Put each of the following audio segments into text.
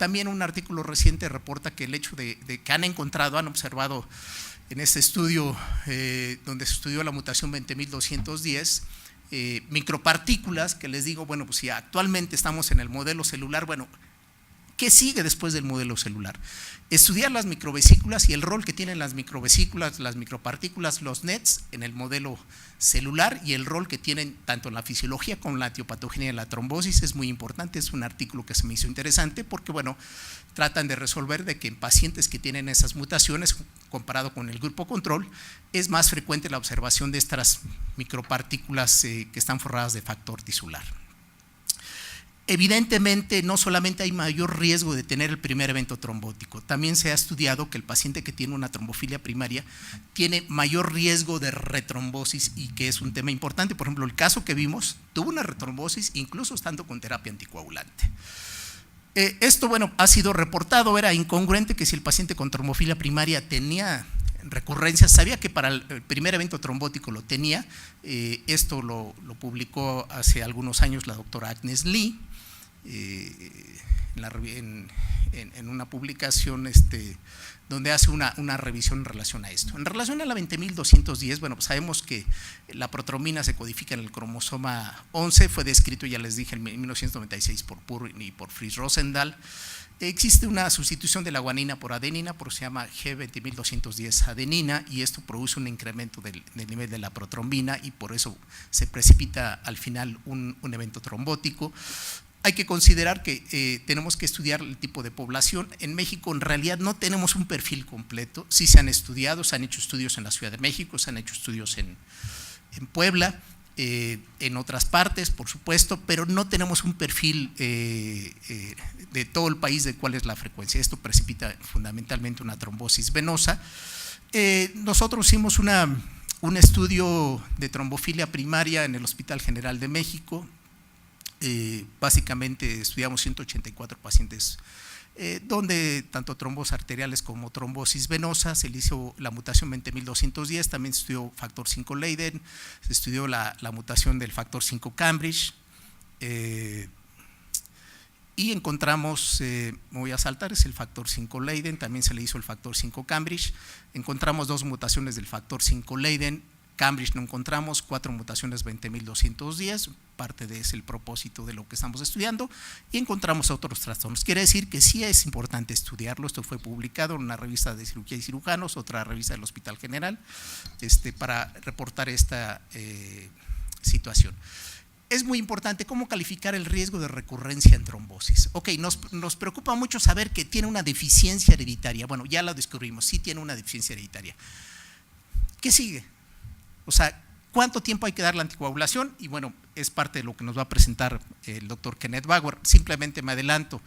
también un artículo reciente reporta que el hecho de que han observado en este estudio donde se estudió la mutación 20.210, micropartículas, que les digo, bueno, pues si actualmente estamos en el modelo celular, bueno, ¿qué sigue después del modelo celular? Estudiar las microvesículas y el rol que tienen las microvesículas, las micropartículas, los NETs en el modelo celular y el rol que tienen tanto en la fisiología como en la etiopatogenia de la trombosis es muy importante. Es un artículo que se me hizo interesante porque, bueno, tratan de resolver de que en pacientes que tienen esas mutaciones, comparado con el grupo control, es más frecuente la observación de estas micropartículas que están forradas de factor tisular. Evidentemente, no solamente hay mayor riesgo de tener el primer evento trombótico, también se ha estudiado que el paciente que tiene una trombofilia primaria tiene mayor riesgo de retrombosis y que es un tema importante. Por ejemplo, el caso que vimos tuvo una retrombosis incluso estando con terapia anticoagulante. Esto, bueno, ha sido reportado, era incongruente que si el paciente con trombofilia primaria tenía recurrencias, sabía que para el primer evento trombótico lo tenía. Esto lo publicó hace algunos años la doctora Agnes Lee en una publicación donde hace una revisión en relación a esto. En relación a la 20.210, bueno, pues sabemos que la protrombina se codifica en el cromosoma 11, fue descrito, ya les dije, en 1996 por Purr y por Fritz Rosendahl. Existe una sustitución de la guanina por adenina, se llama G20.210 adenina, y esto produce un incremento del nivel de la protrombina y por eso se precipita al final un evento trombótico. Hay que considerar que tenemos que estudiar el tipo de población. En México en realidad no tenemos un perfil completo, sí se han estudiado, se han hecho estudios en la Ciudad de México, se han hecho estudios en Puebla, en otras partes, por supuesto, pero no tenemos un perfil de todo el país de cuál es la frecuencia. Esto precipita fundamentalmente una trombosis venosa. Nosotros hicimos un estudio de trombofilia primaria en el Hospital General de México. Básicamente estudiamos 184 pacientes donde tanto trombos arteriales como trombosis venosa. Se le hizo la mutación 20.210, también se estudió factor 5 Leiden, se estudió la mutación del factor 5 Cambridge y encontramos, me voy a saltar, es el factor 5 Leiden, también se le hizo el factor 5 Cambridge. Encontramos 2 mutaciones del factor 5 Leiden, Cambridge no encontramos, 4 mutaciones 20.210, parte de ese el propósito de lo que estamos estudiando, y encontramos otros trastornos. Quiere decir que sí es importante estudiarlo. Esto fue publicado en una revista de cirugía y cirujanos, otra revista del Hospital General, para reportar esta situación. Es muy importante cómo calificar el riesgo de recurrencia en trombosis. Ok, nos preocupa mucho saber que tiene una deficiencia hereditaria. Bueno, ya lo descubrimos, sí tiene una deficiencia hereditaria. ¿Qué sigue? O sea, ¿cuánto tiempo hay que dar la anticoagulación? Y bueno, es parte de lo que nos va a presentar el doctor Kenneth Bauer. Simplemente me adelanto.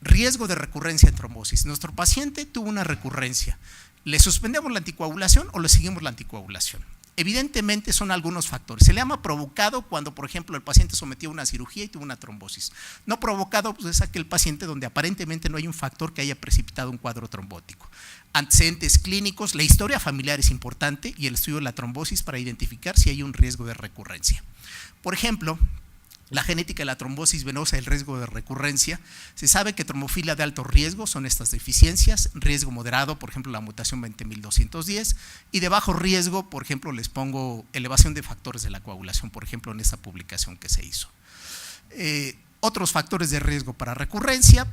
Riesgo de recurrencia en trombosis. Nuestro paciente tuvo una recurrencia. ¿Le suspendemos la anticoagulación o le seguimos la anticoagulación? Evidentemente son algunos factores. Se le llama provocado cuando, por ejemplo, el paciente sometió a una cirugía y tuvo una trombosis. No provocado, pues es aquel paciente donde aparentemente no hay un factor que haya precipitado un cuadro trombótico. Antecedentes clínicos, la historia familiar es importante y el estudio de la trombosis para identificar si hay un riesgo de recurrencia. Por ejemplo, la genética de la trombosis venosa, el riesgo de recurrencia. Se sabe que trombofilia de alto riesgo son estas deficiencias, riesgo moderado, por ejemplo, la mutación 20.210, y de bajo riesgo, por ejemplo, les pongo elevación de factores de la coagulación, por ejemplo, en esta publicación que se hizo. Otros factores de riesgo para recurrencia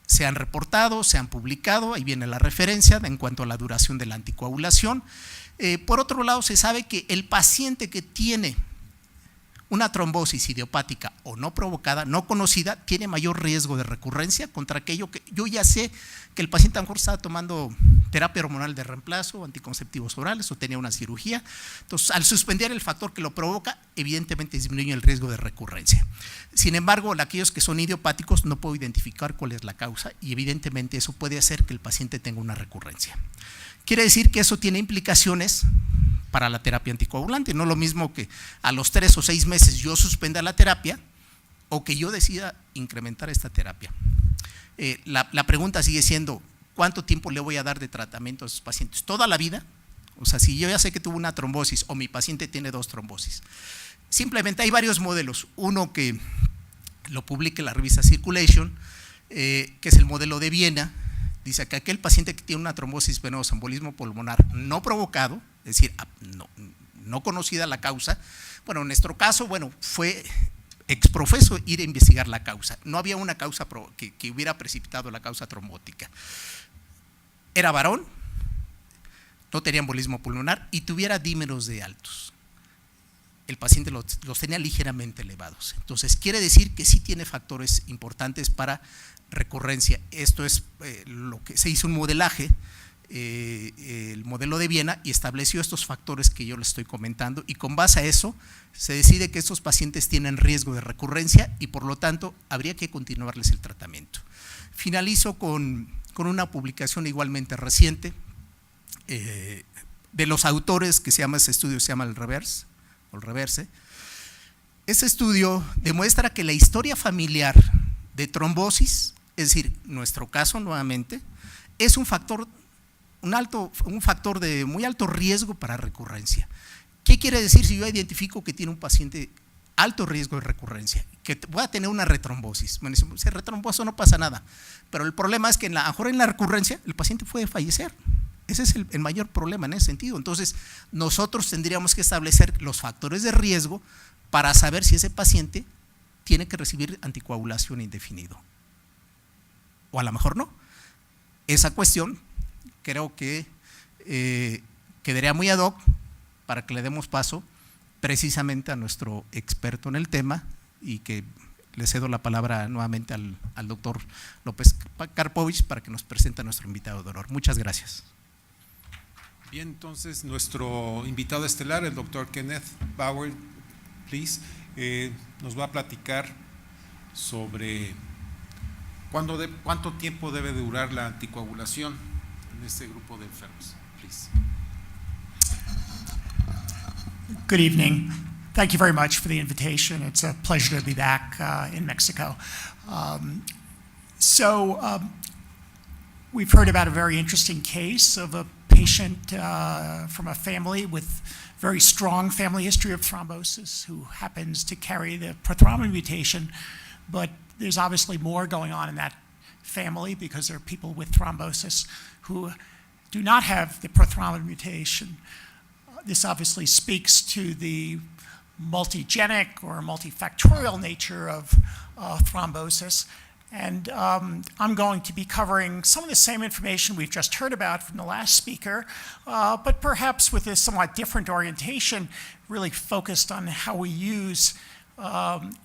se han reportado, se han publicado, ahí viene la referencia en cuanto a la duración de la anticoagulación. Por otro lado, se sabe que el paciente que tiene una trombosis idiopática o no provocada, no conocida, tiene mayor riesgo de recurrencia contra aquello que yo ya sé que el paciente a lo mejor estaba tomando terapia hormonal de reemplazo, anticonceptivos orales o tenía una cirugía. Entonces, al suspender el factor que lo provoca, evidentemente disminuye el riesgo de recurrencia. Sin embargo, aquellos que son idiopáticos no puedo identificar cuál es la causa y evidentemente eso puede hacer que el paciente tenga una recurrencia. Quiere decir que eso tiene implicaciones para la terapia anticoagulante. No es lo mismo que a los 3 o 6 meses yo suspenda la terapia o que yo decida incrementar esta terapia. La pregunta sigue siendo, ¿cuánto tiempo le voy a dar de tratamiento a esos pacientes? ¿Toda la vida? O sea, si yo ya sé que tuvo una trombosis o mi paciente tiene 2 trombosis. Simplemente hay varios modelos. Uno que lo publica en la revista Circulation, que es el modelo de Viena. Dice que aquel paciente que tiene una trombosis venosa, embolismo pulmonar no provocado, es decir, no conocida la causa, bueno, en nuestro caso, bueno, fue exprofeso ir a investigar la causa. No había una causa que hubiera precipitado la causa trombótica. Era varón, no tenía embolismo pulmonar y tuviera dímeros de altos. El paciente los tenía ligeramente elevados. Entonces, quiere decir que sí tiene factores importantes para recurrencia. Esto es lo que se hizo un modelaje, el modelo de Viena, y estableció estos factores que yo les estoy comentando, y con base a eso se decide que estos pacientes tienen riesgo de recurrencia y por lo tanto habría que continuarles el tratamiento. Finalizo con una publicación igualmente reciente de los autores que este estudio se llama el Reverse. Este estudio demuestra que la historia familiar de trombosis, es decir, nuestro caso nuevamente, es un factor de muy alto riesgo para recurrencia. ¿Qué quiere decir si yo identifico que tiene un paciente alto riesgo de recurrencia, que voy a tener una retrombosis? Bueno, si retromboso no pasa nada, pero el problema es que mejor en la recurrencia el paciente puede fallecer. Ese es el mayor problema en ese sentido. Entonces, nosotros tendríamos que establecer los factores de riesgo para saber si ese paciente tiene que recibir anticoagulación indefinido. O a lo mejor no. Esa cuestión creo que quedaría muy ad hoc para que le demos paso precisamente a nuestro experto en el tema, y que le cedo la palabra nuevamente al doctor López Karpovich para que nos presente a nuestro invitado de honor. Muchas gracias. Bien, entonces nuestro invitado estelar, el doctor Kenneth Bauer, please, nos va a platicar sobre cuánto tiempo debe durar la anticoagulación en este grupo de enfermos. Please. Good evening. Thank you very much for the invitation. It's a pleasure to be back in Mexico. We've heard about a very interesting case of a patient from a family with very strong family history of thrombosis who happens to carry the prothrombin mutation, but there's obviously more going on in that family because there are people with thrombosis who do not have the prothrombin mutation. This obviously speaks to the multigenic or multifactorial nature of thrombosis. And I'm going to be covering some of the same information we've just heard about from the last speaker, but perhaps with a somewhat different orientation, really focused on how we use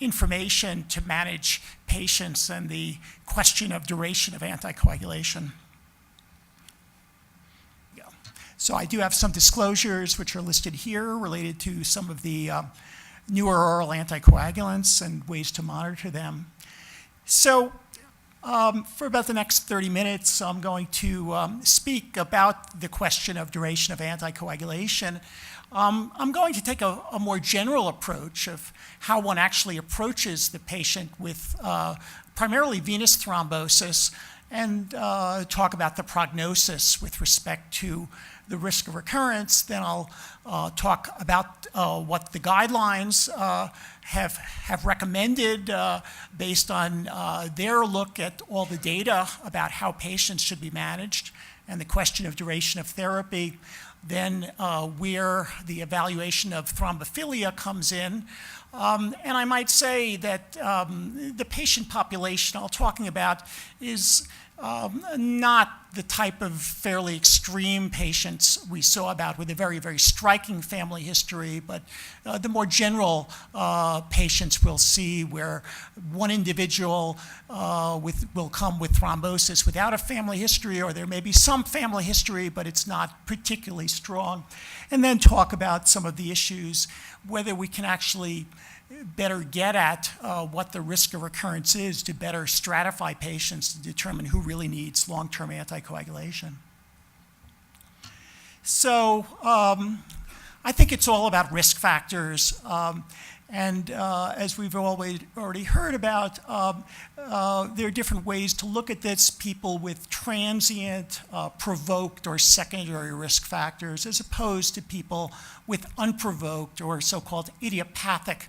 information to manage patients and the question of duration of anticoagulation. Yeah. So I do have some disclosures which are listed here related to some of the newer oral anticoagulants and ways to monitor them. So for about the next 30 minutes, I'm going to speak about the question of duration of anticoagulation. I'm going to take a more general approach of how one actually approaches the patient with primarily venous thrombosis, and talk about the prognosis with respect to the risk of recurrence. Then I'll talk about what the guidelines have recommended based on their look at all the data about how patients should be managed and the question of duration of therapy. Then where the evaluation of thrombophilia comes in. And I might say that the patient population I'm talking about is not the type of fairly extreme patients we saw about with a very, very striking family history, but the more general patients we'll see where one individual will come with thrombosis without a family history, or there may be some family history, but it's not particularly strong. And then talk about some of the issues, whether we can actually better get at what the risk of recurrence is to better stratify patients to determine who really needs long-term anticoagulation. So I think it's all about risk factors. And as we've already heard about, there are different ways to look at this. People with transient, provoked, or secondary risk factors, as opposed to people with unprovoked or so-called idiopathic